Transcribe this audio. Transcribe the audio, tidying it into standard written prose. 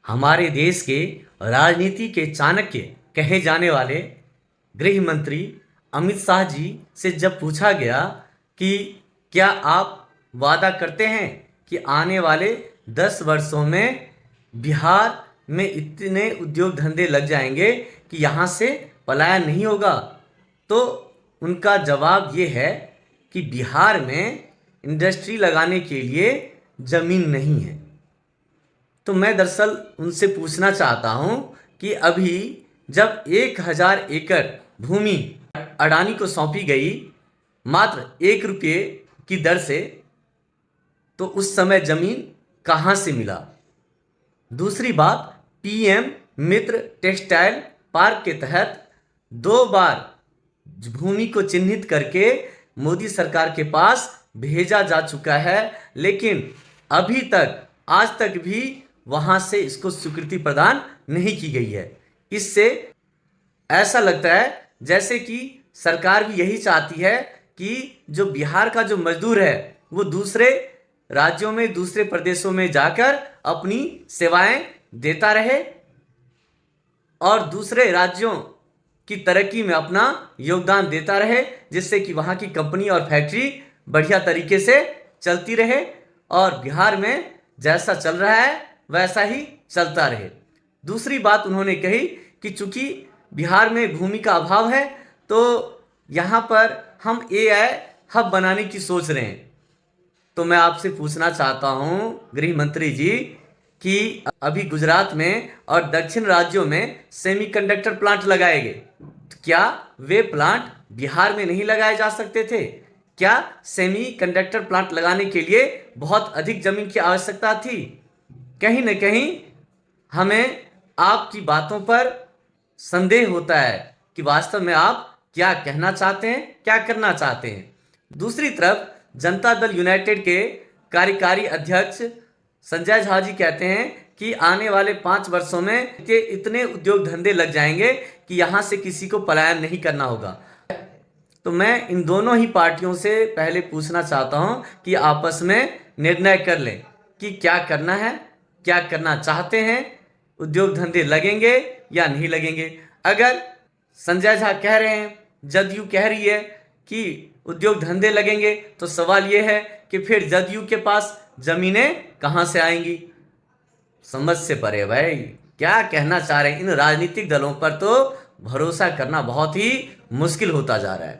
हमारे देश के राजनीति के चाणक्य कहे जाने वाले गृह मंत्री अमित शाह जी से जब पूछा गया कि क्या आप वादा करते हैं कि आने वाले 10 वर्षों में बिहार में इतने उद्योग धंधे लग जाएंगे कि यहाँ से पलायन नहीं होगा, तो उनका जवाब ये है कि बिहार में इंडस्ट्री लगाने के लिए ज़मीन नहीं है। तो मैं दरअसल उनसे पूछना चाहता हूँ कि अभी जब 1000 एकड़ भूमि अडानी को सौंपी गई मात्र 1 रुपये की दर से, तो उस समय ज़मीन कहाँ से मिला। दूसरी बात, पीएम मित्र टेक्सटाइल पार्क के तहत 2 बार भूमि को चिन्हित करके मोदी सरकार के पास भेजा जा चुका है, लेकिन अभी तक आज तक भी वहाँ से इसको स्वीकृति प्रदान नहीं की गई है। इससे ऐसा लगता है जैसे कि सरकार भी यही चाहती है कि जो बिहार का जो मजदूर है वो दूसरे राज्यों में, दूसरे प्रदेशों में जाकर अपनी सेवाएं देता रहे और दूसरे राज्यों की तरक्की में अपना योगदान देता रहे, जिससे कि वहाँ की कंपनी और फैक्ट्री बढ़िया तरीके से चलती रहे और बिहार में जैसा चल रहा है वैसा ही चलता रहे। दूसरी बात उन्होंने कही कि चूंकि बिहार में भूमि का अभाव है तो यहाँ पर हम एआई हब बनाने की सोच रहे हैं। तो मैं आपसे पूछना चाहता हूँ गृह मंत्री जी कि अभी गुजरात में और दक्षिण राज्यों में सेमीकंडक्टर प्लांट लगाए गए, तो क्या वे प्लांट बिहार में नहीं लगाए जा सकते थे? क्या सेमीकंडक्टर प्लांट लगाने के लिए बहुत अधिक जमीन की आवश्यकता थी? कहीं न कहीं हमें आपकी बातों पर संदेह होता है कि वास्तव में आप क्या कहना चाहते हैं, क्या करना चाहते हैं। दूसरी तरफ जनता दल यूनाइटेड के कार्यकारी अध्यक्ष संजय झा जी कहते हैं कि आने वाले 5 वर्षों में इतने उद्योग धंधे लग जाएंगे कि यहाँ से किसी को पलायन नहीं करना होगा। तो मैं इन दोनों ही पार्टियों से पहले पूछना चाहता हूँ कि आपस में निर्णय कर लें कि क्या करना है, क्या करना चाहते हैं, उद्योग धंधे लगेंगे या नहीं लगेंगे। अगर संजय झा कह रहे हैं, जदयू कह रही है कि उद्योग धंधे लगेंगे, तो सवाल ये है कि फिर जदयू के पास जमीनें कहाँ से आएंगी। समझ से परे भाई, क्या कहना चाह रहे हैं। इन राजनीतिक दलों पर तो भरोसा करना बहुत ही मुश्किल होता जा रहा है।